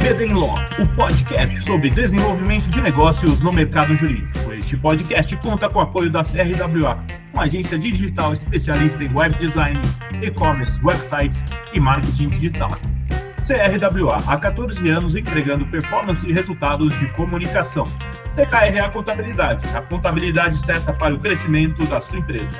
BD Law, o podcast sobre desenvolvimento de negócios no mercado jurídico. Este podcast conta com o apoio da CRWA, uma agência digital especialista em web design, e-commerce, websites e marketing digital. CRWA, há 14 anos entregando performance e resultados de comunicação. TKRA Contabilidade, a contabilidade certa para o crescimento da sua empresa.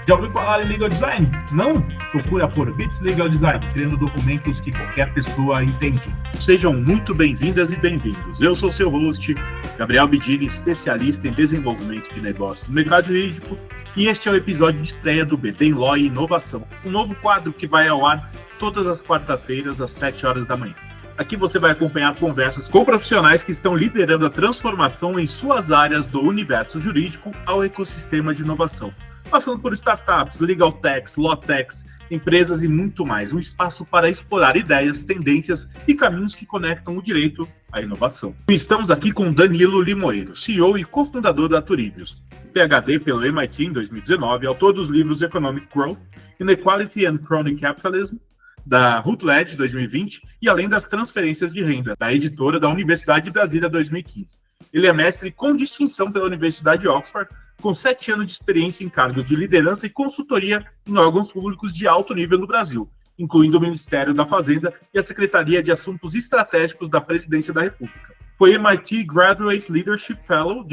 Já ouviu falar em Legal Design? Não? Procura por Bits Legal Design, criando documentos que qualquer pessoa entende. Sejam muito bem-vindas e bem-vindos. Eu sou seu host, Gabriel Bidini, especialista em desenvolvimento de negócios no mercado jurídico, e este é o episódio de estreia do BD Law e Inovação, um novo quadro que vai ao ar todas as quarta-feiras às 7 horas da manhã. Aqui você vai acompanhar conversas com profissionais que estão liderando a transformação em suas áreas do universo jurídico ao ecossistema de inovação, passando por startups, legal techs, law techs, empresas e muito mais. Um espaço para explorar ideias, tendências e caminhos que conectam o direito à inovação. Estamos aqui com Danilo Limoeiro, CEO e cofundador da Aturivios, PhD pelo MIT em 2019, autor dos livros Economic Growth, Inequality and Crony Capitalism, da Routledge 2020, e além das transferências de renda, da editora da Universidade de Brasília 2015. Ele é mestre com distinção pela Universidade de Oxford, com 7 anos de experiência em cargos de liderança e consultoria em órgãos públicos de alto nível no Brasil, incluindo o Ministério da Fazenda e a Secretaria de Assuntos Estratégicos da Presidência da República. Foi MIT Graduate Leadership Fellow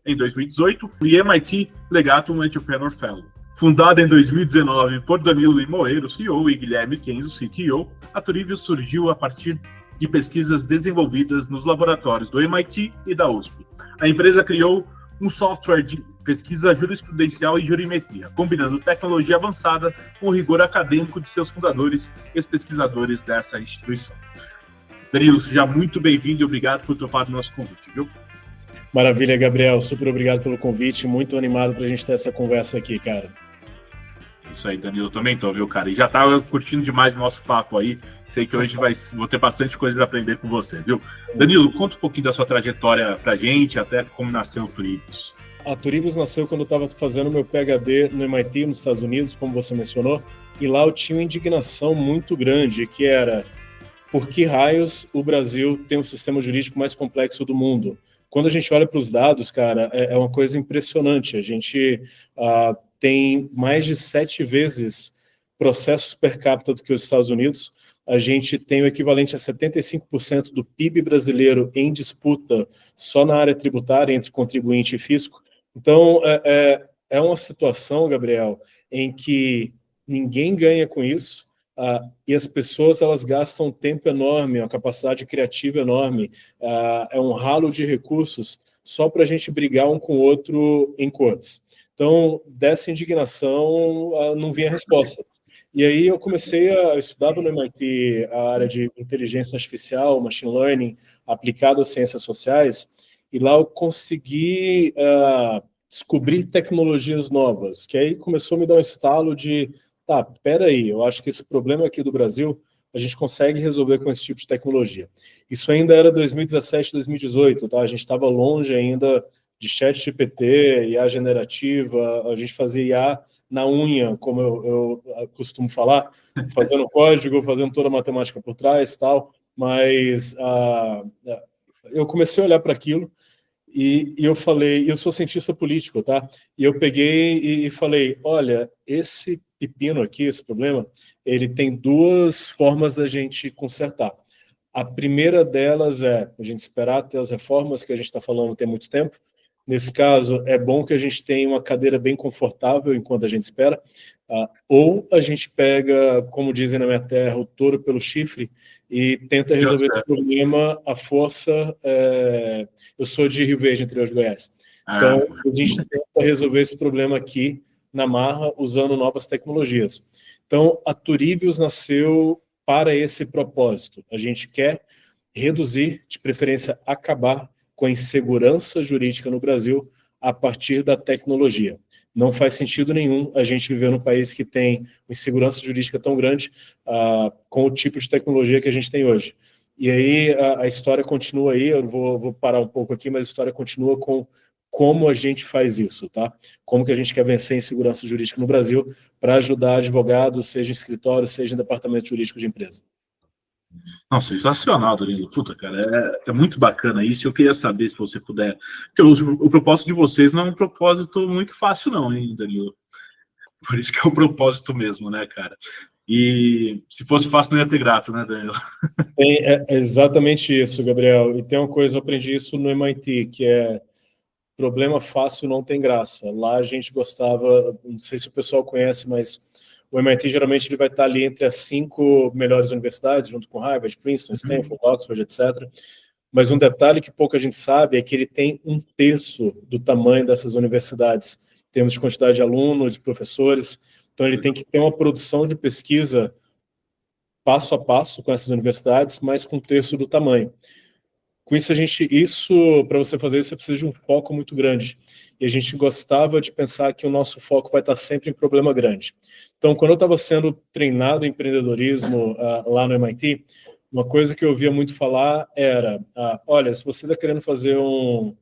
em 2018 e MIT Legatum Entrepreneur Fellow. Fundada em 2019 por Danilo Limoeiro, CEO, e Guilherme Kenzo, CTO, a Aturivios surgiu a partir de pesquisas desenvolvidas nos laboratórios do MIT e da USP. A empresa criou um software de pesquisa jurisprudencial e jurimetria, combinando tecnologia avançada com o rigor acadêmico de seus fundadores e os pesquisadores dessa instituição. Danilo, seja muito bem-vindo e obrigado por topar o nosso convite, viu? Maravilha, Gabriel. Super obrigado pelo convite. Muito animado para a gente ter essa conversa aqui, cara. Isso aí, Danilo, eu também tô, viu, cara? E já tava curtindo demais o nosso papo aí. Sei que hoje vou ter bastante coisa para aprender com você, viu? Danilo, conta um pouquinho da sua trajetória pra gente, até como nasceu o Aturivios. A Aturivios nasceu quando eu estava fazendo meu PhD no MIT, nos Estados Unidos, como você mencionou, e lá eu tinha uma indignação muito grande, que era por que raios o Brasil tem o sistema jurídico mais complexo do mundo? Quando a gente olha para os dados, cara, é uma coisa impressionante. A gente tem mais de 7 vezes processos per capita do que os Estados Unidos. A gente tem o equivalente a 75% do PIB brasileiro em disputa só na área tributária entre contribuinte e fisco. Então, é uma situação, Gabriel, em que ninguém ganha com isso, e as pessoas elas gastam um tempo enorme, uma capacidade criativa enorme, é um ralo de recursos só para a gente brigar um com o outro em cortes. Então, dessa indignação não vinha resposta. E aí eu eu estudava no MIT a área de inteligência artificial, machine learning, aplicado às ciências sociais, e lá eu consegui descobrir tecnologias novas, que aí começou a me dar um estalo de, tá, peraí, eu acho que esse problema aqui do Brasil, a gente consegue resolver com esse tipo de tecnologia. Isso ainda era 2017, 2018, tá? A gente estava longe ainda de ChatGPT, IA generativa, a gente fazia IA na unha, como eu costumo falar, fazendo código, fazendo toda a matemática por trás, tal, mas eu comecei a olhar para aquilo e eu falei, eu sou cientista político, tá? E eu peguei e falei, olha, esse pepino aqui, esse problema, ele tem 2 formas da gente consertar. A primeira delas é a gente esperar ter as reformas que a gente está falando tem muito tempo. Nesse caso, é bom que a gente tenha uma cadeira bem confortável enquanto a gente espera, ou a gente pega, como dizem na minha terra, o touro pelo chifre e tenta resolver esse problema à força. Eu sou de Rio Verde, interior de Goiás. Então, a gente tenta resolver esse problema aqui na marra, usando novas tecnologias. Então, a Aturivios nasceu para esse propósito. A gente quer reduzir, de preferência acabar com a insegurança jurídica no Brasil a partir da tecnologia. Não faz sentido nenhum a gente viver num país que tem uma insegurança jurídica tão grande com o tipo de tecnologia que a gente tem hoje. E aí a história continua aí, eu vou parar um pouco aqui, mas a história continua com como a gente faz isso, tá? Como que a gente quer vencer a insegurança jurídica no Brasil para ajudar advogados, seja em escritório, seja em departamento jurídico de empresa. Não, sensacional, Danilo. Puta, cara, é muito bacana isso. Eu queria saber se você puder. Porque o propósito de vocês não é um propósito muito fácil, não, hein, Danilo? Por isso que é o propósito mesmo, né, cara? E se fosse fácil, não ia ter graça, né, Danilo? É exatamente isso, Gabriel. E tem uma coisa, eu aprendi isso no MIT, que é problema fácil não tem graça. Lá a gente gostava, não sei se o pessoal conhece, mas o MIT geralmente ele vai estar ali entre as 5 melhores universidades, junto com Harvard, Princeton, Stanford, Oxford, etc. Mas um detalhe que pouca gente sabe é que ele tem 1/3 do tamanho dessas universidades, em termos de quantidade de alunos, de professores. Então ele tem que ter uma produção de pesquisa passo a passo com essas universidades, mas com 1/3 do tamanho. Com isso, para você fazer isso, você precisa de um foco muito grande. E a gente gostava de pensar que o nosso foco vai estar sempre em problema grande. Então, quando eu estava sendo treinado em empreendedorismo lá no MIT, uma coisa que eu ouvia muito falar era, olha, se você está querendo fazer um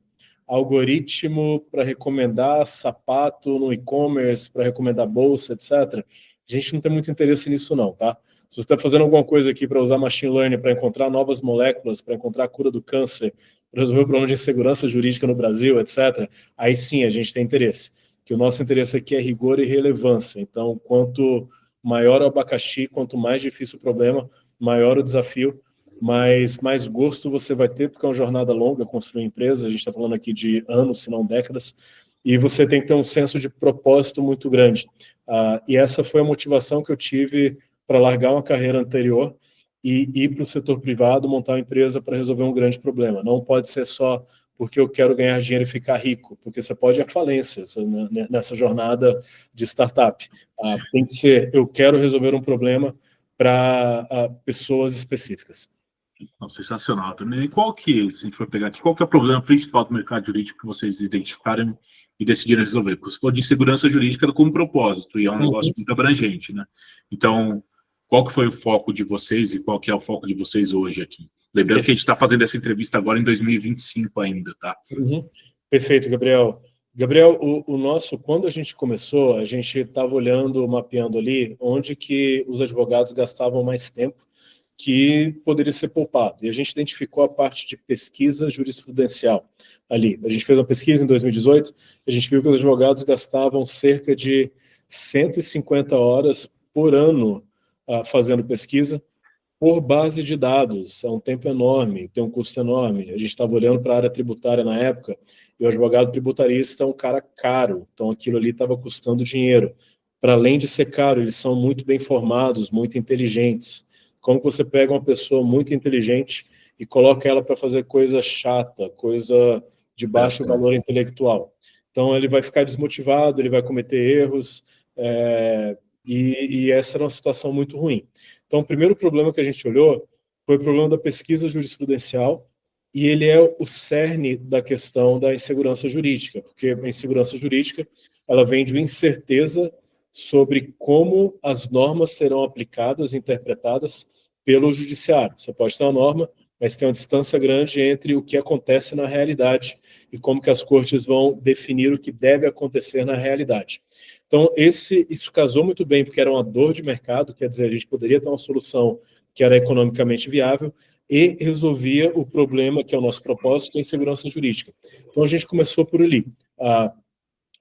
algoritmo para recomendar sapato no e-commerce, para recomendar bolsa, etc., a gente não tem muito interesse nisso não, tá? Se você está fazendo alguma coisa aqui para usar machine learning, para encontrar novas moléculas, para encontrar a cura do câncer, para resolver o problema de insegurança jurídica no Brasil, etc., aí sim a gente tem interesse. Que o nosso interesse aqui é rigor e relevância. Então, quanto maior o abacaxi, quanto mais difícil o problema, maior o desafio, mais gosto você vai ter, porque é uma jornada longa construir uma empresa, a gente está falando aqui de anos, se não décadas, e você tem que ter um senso de propósito muito grande. E essa foi a motivação que eu tive para largar uma carreira anterior e ir para o setor privado, montar uma empresa para resolver um grande problema. Não pode ser só porque eu quero ganhar dinheiro e ficar rico, porque você pode ir à falência nessa jornada de startup. Tem que ser, eu quero resolver um problema para pessoas específicas. Não, sensacional também. E qual que, se a gente for pegar aqui, qual que é o problema principal do mercado jurídico que vocês identificaram e decidiram resolver? Porque se for de insegurança jurídica como propósito, e é um negócio muito abrangente, né? Então, qual que foi o foco de vocês e qual que é o foco de vocês hoje aqui? Lembrando que a gente está fazendo essa entrevista agora em 2025 ainda, tá? Perfeito, Gabriel. Gabriel, o nosso, quando a gente começou, a gente estava olhando, mapeando ali, onde que os advogados gastavam mais tempo que poderia ser poupado. E a gente identificou a parte de pesquisa jurisprudencial ali. A gente fez uma pesquisa em 2018, a gente viu que os advogados gastavam cerca de 150 horas por ano fazendo pesquisa por base de dados. É um tempo enorme, tem um custo enorme. A gente estava olhando para a área tributária na época, e o advogado tributarista é um cara caro, então aquilo ali estava custando dinheiro. Para além de ser caro, eles são muito bem formados, muito inteligentes. Como que você pega uma pessoa muito inteligente e coloca ela para fazer coisa chata, coisa de baixo valor intelectual? Então, ele vai ficar desmotivado, ele vai cometer erros, e essa era uma situação muito ruim. Então, o primeiro problema que a gente olhou foi o problema da pesquisa jurisprudencial, e ele é o cerne da questão da insegurança jurídica, porque a insegurança jurídica ela vem de uma incerteza sobre como as normas serão aplicadas, interpretadas pelo judiciário. Você pode ter uma norma, mas tem uma distância grande entre o que acontece na realidade e como que as cortes vão definir o que deve acontecer na realidade. Então, isso casou muito bem, porque era uma dor de mercado, quer dizer, a gente poderia ter uma solução que era economicamente viável e resolvia o problema, que é o nosso propósito, que é a insegurança jurídica. Então, a gente começou por ali. A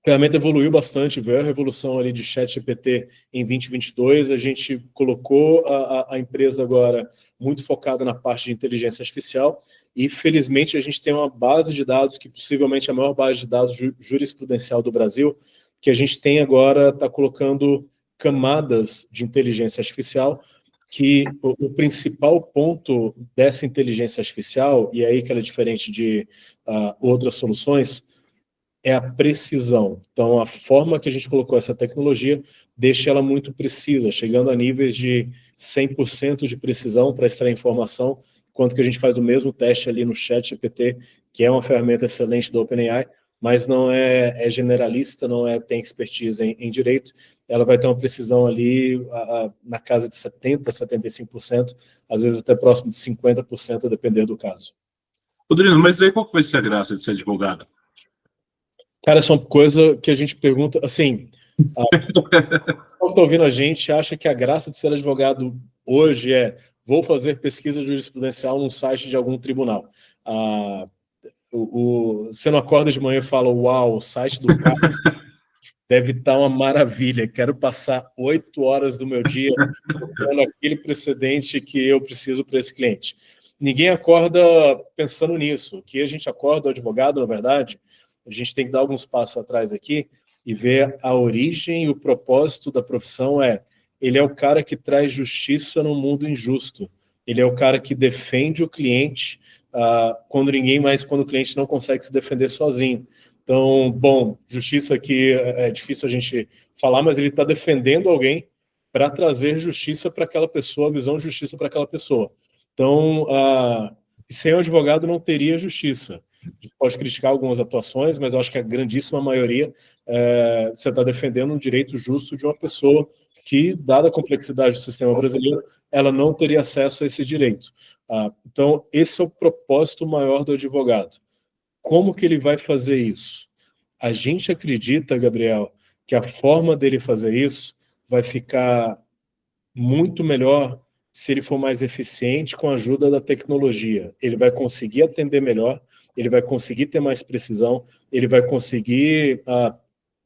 ferramenta evoluiu bastante, veio a revolução ali de ChatGPT em 2022, a gente colocou a empresa agora muito focada na parte de inteligência artificial e, felizmente, a gente tem uma base de dados que possivelmente é a maior base de dados jurisprudencial do Brasil, que a gente tem agora, está colocando camadas de inteligência artificial, que o principal ponto dessa inteligência artificial, e é aí que ela é diferente de outras soluções, é a precisão. Então, a forma que a gente colocou essa tecnologia deixa ela muito precisa, chegando a níveis de 100% de precisão para extrair informação, enquanto que a gente faz o mesmo teste ali no ChatGPT, que é uma ferramenta excelente do OpenAI, mas não é generalista, tem expertise em direito, ela vai ter uma precisão ali na casa de 70%, 75%, às vezes até próximo de 50%, a depender do caso. Rodrigo, mas aí qual que vai ser a graça de ser advogado? Cara, essa é uma coisa que a gente pergunta, assim, quem está ouvindo a gente acha que a graça de ser advogado hoje é vou fazer pesquisa jurisprudencial num site de algum tribunal. Você não acorda de manhã e fala, uau, o site do cara deve estar uma maravilha, quero passar 8 horas do meu dia procurando aquele precedente que eu preciso para esse cliente. Ninguém acorda pensando nisso. Que a gente acorda, o advogado, na verdade, a gente tem que dar alguns passos atrás aqui e ver a origem e o propósito da profissão ele é o cara que traz justiça no mundo injusto. Ele é o cara que defende o cliente quando o cliente não consegue se defender sozinho. Então, bom, justiça aqui é difícil a gente falar, mas ele está defendendo alguém para trazer justiça para aquela pessoa, visão de justiça para aquela pessoa. Então, sem o advogado não teria justiça. A gente pode criticar algumas atuações, mas eu acho que a grandíssima maioria você está defendendo um direito justo de uma pessoa que, dada a complexidade do sistema brasileiro, ela não teria acesso a esse direito. Então, esse é o propósito maior do advogado. Como que ele vai fazer isso? A gente acredita, Gabriel, que a forma dele fazer isso vai ficar muito melhor se ele for mais eficiente com a ajuda da tecnologia. Ele vai conseguir atender melhor, ele vai conseguir ter mais precisão, ele vai conseguir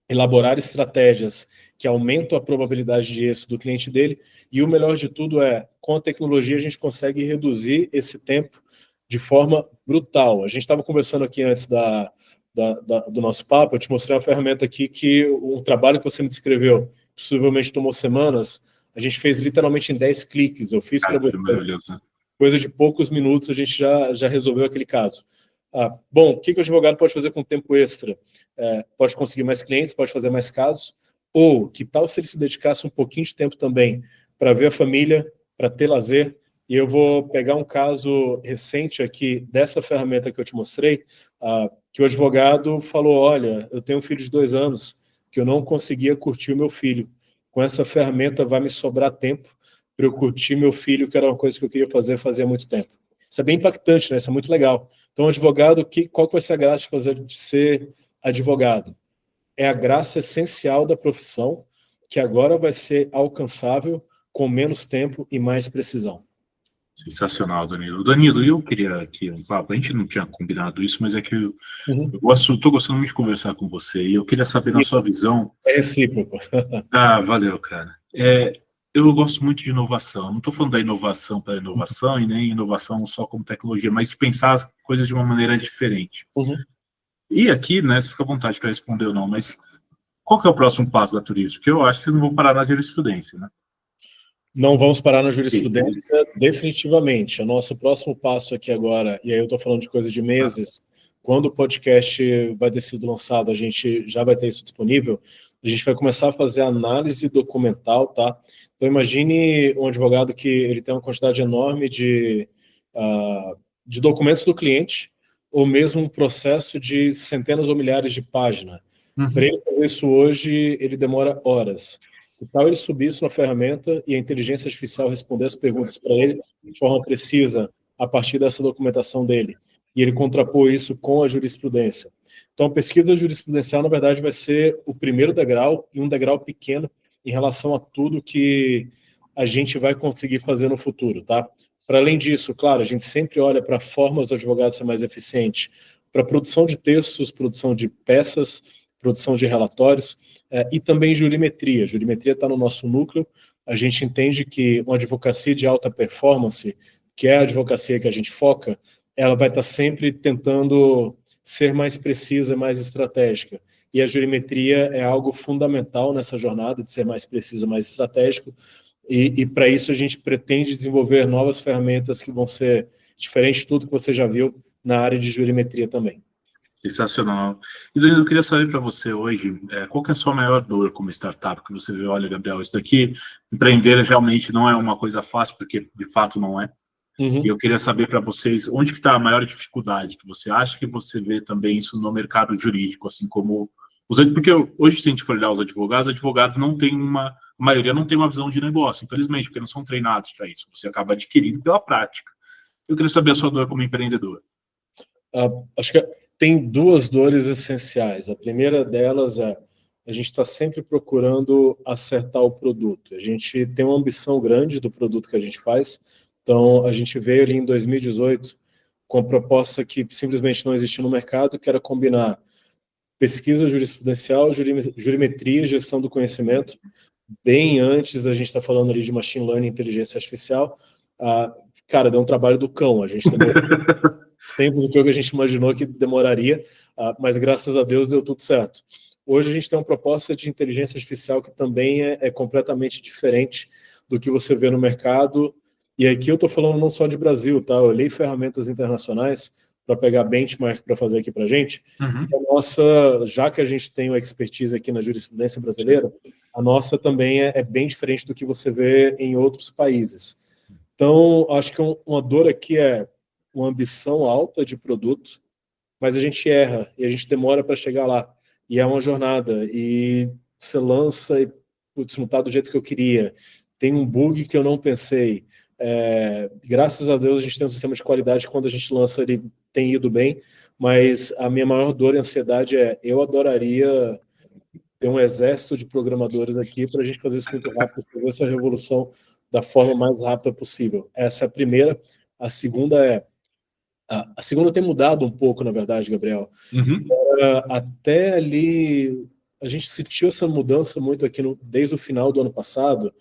elaborar estratégias que aumentam a probabilidade de êxito do cliente dele, e o melhor de tudo com a tecnologia a gente consegue reduzir esse tempo de forma brutal. A gente estava conversando aqui antes do nosso papo, eu te mostrei uma ferramenta aqui que um trabalho que você me descreveu, possivelmente tomou semanas, a gente fez literalmente em 10 cliques. Eu fiz para você. Coisa de poucos minutos a gente já resolveu aquele caso. Bom, o que o advogado pode fazer com tempo extra? Pode conseguir mais clientes, pode fazer mais casos, ou que tal se ele se dedicasse um pouquinho de tempo também para ver a família, para ter lazer. E eu vou pegar um caso recente aqui dessa ferramenta que eu te mostrei, que o advogado falou, olha, eu tenho um filho de 2 anos que eu não conseguia curtir o meu filho. Com essa ferramenta vai me sobrar tempo para eu curtir meu filho, que era uma coisa que eu queria fazer fazia muito tempo. Isso é bem impactante, né? Isso é muito legal. Então, advogado, qual que vai ser a graça de ser advogado? É a graça essencial da profissão, que agora vai ser alcançável com menos tempo e mais precisão. Sensacional, Danilo. Danilo, eu queria aqui um papo, a gente não tinha combinado isso, mas é que eu estou gostando muito de conversar com você, e eu queria saber na sua visão... É recíproco. Valeu, cara. Eu gosto muito de inovação, não estou falando da inovação pela inovação, e nem inovação só como tecnologia, mas de pensar as coisas de uma maneira diferente. E aqui, né, você fica à vontade para responder ou não, mas qual que é o próximo passo da Turismo? Porque eu acho que vocês não vão parar na jurisprudência, né? Não vamos parar na jurisprudência, definitivamente. O nosso próximo passo aqui agora, e aí eu estou falando de coisa de meses, quando o podcast vai ter sido lançado, a gente já vai ter isso disponível, a gente vai começar a fazer análise documental, tá? Então imagine um advogado que ele tem uma quantidade enorme de documentos do cliente, ou mesmo um processo de centenas ou milhares de páginas. Para ele fazer isso hoje, ele demora horas. Que tal ele subir isso na ferramenta e a inteligência artificial responder as perguntas para ele de forma precisa a partir dessa documentação dele? E ele contrapor isso com a jurisprudência. Então, a pesquisa jurisprudencial, na verdade, vai ser o primeiro degrau, e um degrau pequeno em relação a tudo que a gente vai conseguir fazer no futuro, tá? Para além disso, claro, a gente sempre olha para formas do advogado ser mais eficiente, para produção de textos, produção de peças, produção de relatórios, e também jurimetria. Jurimetria está no nosso núcleo. A gente entende que uma advocacia de alta performance, que é a advocacia que a gente foca, ela vai estar sempre tentando ser mais precisa, mais estratégica. E a jurimetria é algo fundamental nessa jornada de ser mais preciso, mais estratégico. E para isso a gente pretende desenvolver novas ferramentas que vão ser diferentes de tudo que você já viu na área de jurimetria também. Sensacional. E, Danilo, eu queria saber para você hoje, qual que é a sua maior dor como startup? Que você vê, olha, Gabriel, isso daqui, empreender realmente não é uma coisa fácil, porque de fato não é. E eu queria saber para vocês, onde que está a maior dificuldade que você acha que você vê também isso no mercado jurídico, assim como... Porque hoje, se a gente for olhar os advogados não têm a maioria não tem uma visão de negócio, infelizmente, porque não são treinados para isso. Você acaba adquirindo pela prática. Eu queria saber a sua dor como empreendedor. Acho que tem 2 dores essenciais. A primeira delas a gente está sempre procurando acertar o produto. A gente tem uma ambição grande do produto que a gente faz, Então, a gente veio ali em 2018 com a proposta que simplesmente não existia no mercado, que era combinar pesquisa jurisprudencial, jurimetria, gestão do conhecimento, bem antes da gente estar falando ali de machine learning, inteligência artificial. Cara, deu um trabalho do cão. A gente demorou tempo do que a gente imaginou que demoraria, mas graças a Deus deu tudo certo. Hoje a gente tem uma proposta de inteligência artificial que também é completamente diferente do que você vê no mercado. E aqui eu estou falando não só de Brasil, tá? Eu olhei ferramentas internacionais para pegar benchmark para fazer aqui para a gente. Uhum. A nossa, já que a gente tem uma expertise aqui na jurisprudência brasileira, a nossa também é bem diferente do que você vê em outros países. Então, acho que uma dor aqui é uma ambição alta de produto, mas a gente erra e a gente demora para chegar lá. E é uma jornada. E você lança e, putz, não está do jeito que eu queria. Tem um bug que eu não pensei. Graças a Deus a gente tem um sistema de qualidade que quando a gente lança ele tem ido bem, mas a minha maior dor e ansiedade eu adoraria ter um exército de programadores aqui para a gente fazer isso muito rápido, fazer essa revolução da forma mais rápida possível. Essa é a primeira. A segunda a segunda tem mudado um pouco, na verdade, Gabriel. Uhum. Até ali, a gente sentiu essa mudança muito aqui desde o final do ano passado.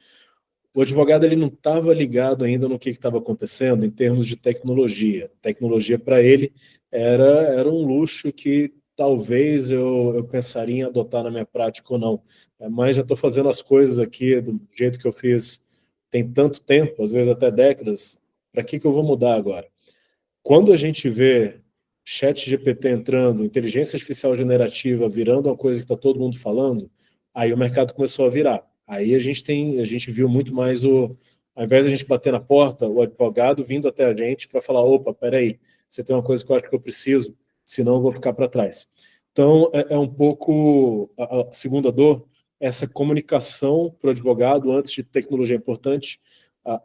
O advogado ele não estava ligado ainda no que estava acontecendo em termos de tecnologia. Tecnologia para ele era um luxo que talvez eu pensaria em adotar na minha prática ou não. Mas já estou fazendo as coisas aqui do jeito que eu fiz tem tanto tempo, às vezes até décadas, para que eu vou mudar agora? Quando a gente vê chat GPT entrando, inteligência artificial generativa virando uma coisa que está todo mundo falando, aí o mercado começou a virar. Aí a gente viu muito mais ao invés de a gente bater na porta, o advogado vindo até a gente para falar, opa, peraí, você tem uma coisa que eu acho que eu preciso, senão eu vou ficar para trás. Então, é um pouco a segunda dor, essa comunicação para o advogado antes de tecnologia é importante.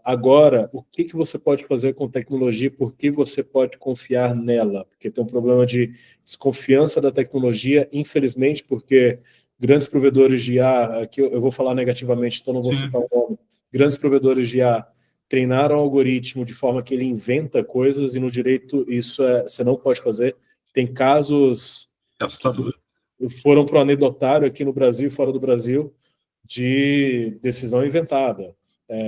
Agora, o que você pode fazer com tecnologia, por que você pode confiar nela? Porque tem um problema de desconfiança da tecnologia, infelizmente, porque grandes provedores de IA, aqui eu vou falar negativamente, então não vou citar o nome, grandes provedores de IA treinaram o algoritmo de forma que ele inventa coisas e no direito isso você não pode fazer. Tem casos que foram para o anedotário aqui no Brasil e fora do Brasil de decisão inventada,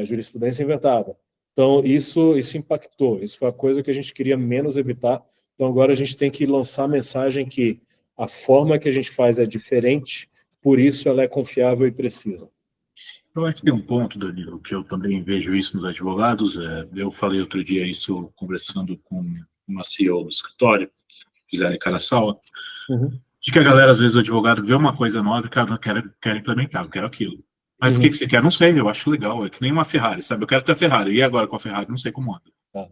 jurisprudência inventada. Então, isso impactou. Isso foi a coisa que a gente queria menos evitar. Então, agora a gente tem que lançar a mensagem que a forma que a gente faz é diferente, por isso ela é confiável e precisa. Eu acho que tem um ponto, Danilo, que eu também vejo isso nos advogados. Eu falei outro dia isso conversando com uma CEO do escritório, Gisele Caraçal, de que a galera, às vezes, o advogado vê uma coisa nova e cara, quer implementar, eu quero aquilo. Mas o que você quer? Não sei, eu acho legal. É que nem uma Ferrari, sabe? Eu quero ter a Ferrari. E agora com a Ferrari? Não sei como anda.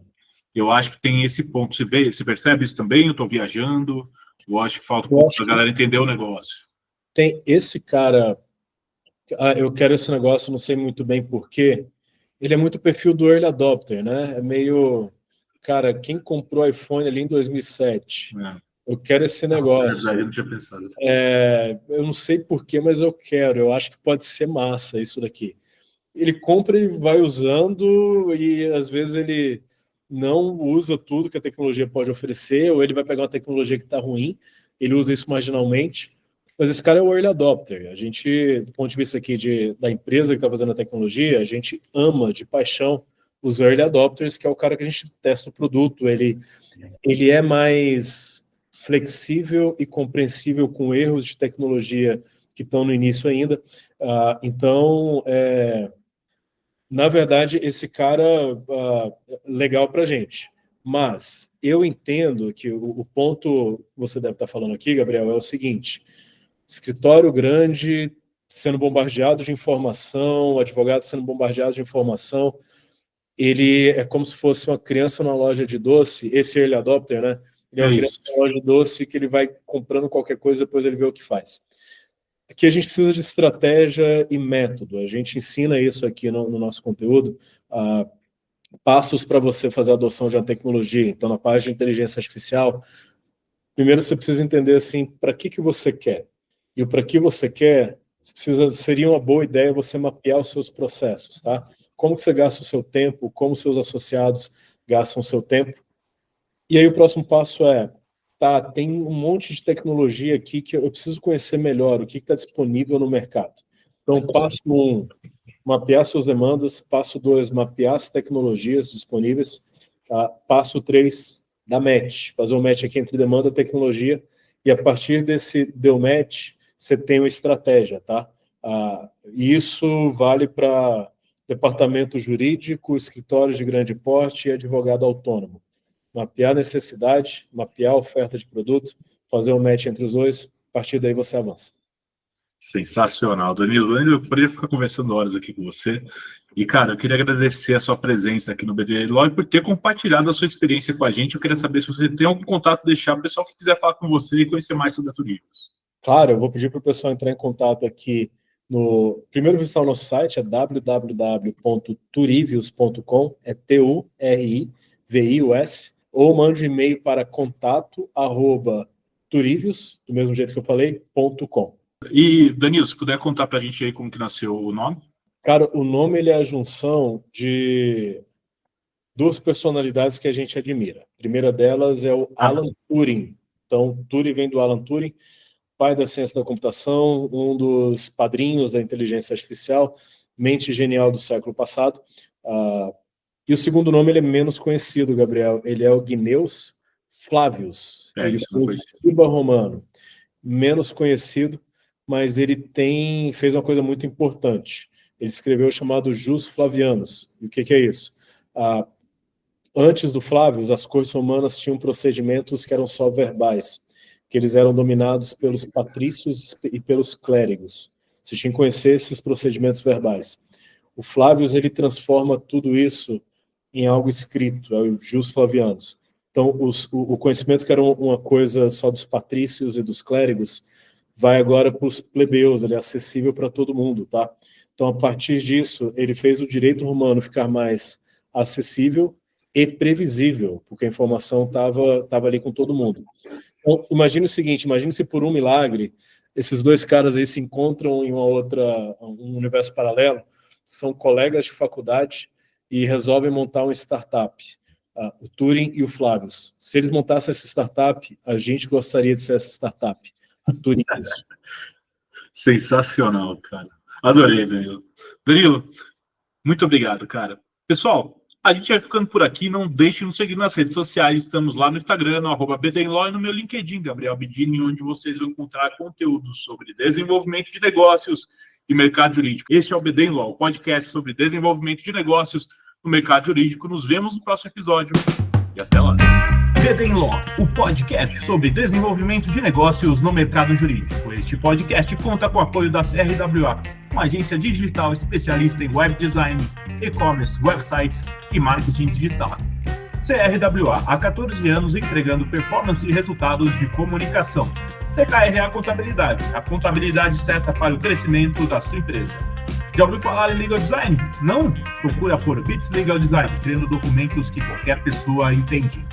Eu acho que tem esse ponto. Você percebe isso também? Eu estou viajando. Eu acho que falta um pouco para a galera entender o negócio. Tem esse cara... eu quero esse negócio, não sei muito bem porquê. Ele é muito perfil do early adopter, né? É meio... Cara, quem comprou iPhone ali em 2007? Eu quero esse negócio. Nossa, eu não tinha pensado. Eu não sei porquê, mas eu quero. Eu acho que pode ser massa isso daqui. Ele compra e vai usando e às vezes ele não usa tudo que a tecnologia pode oferecer, ou ele vai pegar uma tecnologia que está ruim, ele usa isso marginalmente. Mas esse cara é o early adopter. A gente, do ponto de vista aqui da empresa que está fazendo a tecnologia, a gente ama de paixão os early adopters, que é o cara que a gente testa o produto. Ele é mais flexível e compreensível com erros de tecnologia que estão no início ainda. Então, na verdade, esse cara legal para a gente. Mas eu entendo que o ponto que você deve estar falando aqui, Gabriel, é o seguinte: escritório grande sendo bombardeado de informação, advogado sendo bombardeado de informação, ele é como se fosse uma criança numa loja de doce, esse early adopter, né? Ele é uma criança numa loja de doce que ele vai comprando qualquer coisa, depois ele vê o que faz. Aqui a gente precisa de estratégia e método. A gente ensina isso aqui no nosso conteúdo, passos para você fazer a adoção de uma tecnologia. Então, na página de inteligência artificial, primeiro você precisa entender assim, para que você quer. E o para que você quer, seria uma boa ideia você mapear os seus processos, tá? como que você gasta o seu tempo, como seus associados gastam o seu tempo. E aí o próximo passo é, tem um monte de tecnologia aqui que eu preciso conhecer melhor, o que está disponível no mercado. Então, passo 1, mapear suas demandas. Passo 2, mapear as tecnologias disponíveis. Passo 3, dar match, fazer um match aqui entre demanda e tecnologia. E a partir desse deu match, você tem uma estratégia, tá? E isso vale para departamento jurídico, escritórios de grande porte e advogado autônomo. Mapear a necessidade, mapear a oferta de produto, fazer um match entre os dois, a partir daí você avança. Sensacional, Danilo. Eu poderia ficar conversando horas aqui com você. E, cara, eu queria agradecer a sua presença aqui no BD Law e por ter compartilhado a sua experiência com a gente. Eu queria saber se você tem algum contato, deixar para o pessoal que quiser falar com você e conhecer mais sobre a Turivos. Claro, eu vou pedir para o pessoal entrar em contato aqui primeiro visitar o nosso site, é www.turivius.com, é TURIVIUS, ou mande um e-mail para contato@turivius, do mesmo jeito que eu falei, .com. E, Danilo, se puder contar para a gente aí como que nasceu o nome? Cara, o nome ele é a junção de duas personalidades que a gente admira. A primeira delas é o Alan Turing. Então, Turing vem do Alan Turing, pai da ciência da computação, um dos padrinhos da inteligência artificial, mente genial do século passado. E o segundo nome ele é menos conhecido, Gabriel. Ele é o Gnaeus Flavius. Ele foi escriba romano. Menos conhecido, mas ele fez uma coisa muito importante. Ele escreveu o chamado Jus Flavianus. E o que é isso? Antes do Flavius, as cortes romanas tinham procedimentos que eram só verbais, que eles eram dominados pelos patrícios e pelos clérigos. Você tinha que conhecer esses procedimentos verbais. O Flavius, ele transforma tudo isso em algo escrito, é o Jus Flavianus. Então, o conhecimento que era uma coisa só dos patrícios e dos clérigos, vai agora para os plebeus, ele é acessível para todo mundo, tá? Então, a partir disso, ele fez o direito romano ficar mais acessível e previsível, porque a informação estava ali com todo mundo. Então, imagine o seguinte, imagine se por um milagre, esses dois caras aí se encontram em um universo paralelo, são colegas de faculdade e resolvem montar uma startup, o Turing e o Flavius. Se eles montassem essa startup, a gente gostaria de ser essa startup. A Turing é isso. Sensacional, cara. Adorei, Danilo. Danilo, muito obrigado, cara. Pessoal, a gente vai ficando por aqui. Não deixe de nos seguir nas redes sociais. Estamos lá no Instagram, no @BDinLaw, e no meu LinkedIn, Gabriel Bidini, onde vocês vão encontrar conteúdo sobre desenvolvimento de negócios e mercado jurídico. Este é o BD Law, o podcast sobre desenvolvimento de negócios no mercado jurídico. Nos vemos no próximo episódio e até lá. BD Law, o podcast sobre desenvolvimento de negócios no mercado jurídico. Este podcast conta com o apoio da CRWA, uma agência digital especialista em web design, e-commerce, websites e marketing digital. CRWA, há 14 anos entregando performance e resultados de comunicação. TKRA Contabilidade, a contabilidade certa para o crescimento da sua empresa. Já ouviu falar em Legal Design? Não? Procura por Bits Legal Design, criando documentos que qualquer pessoa entende.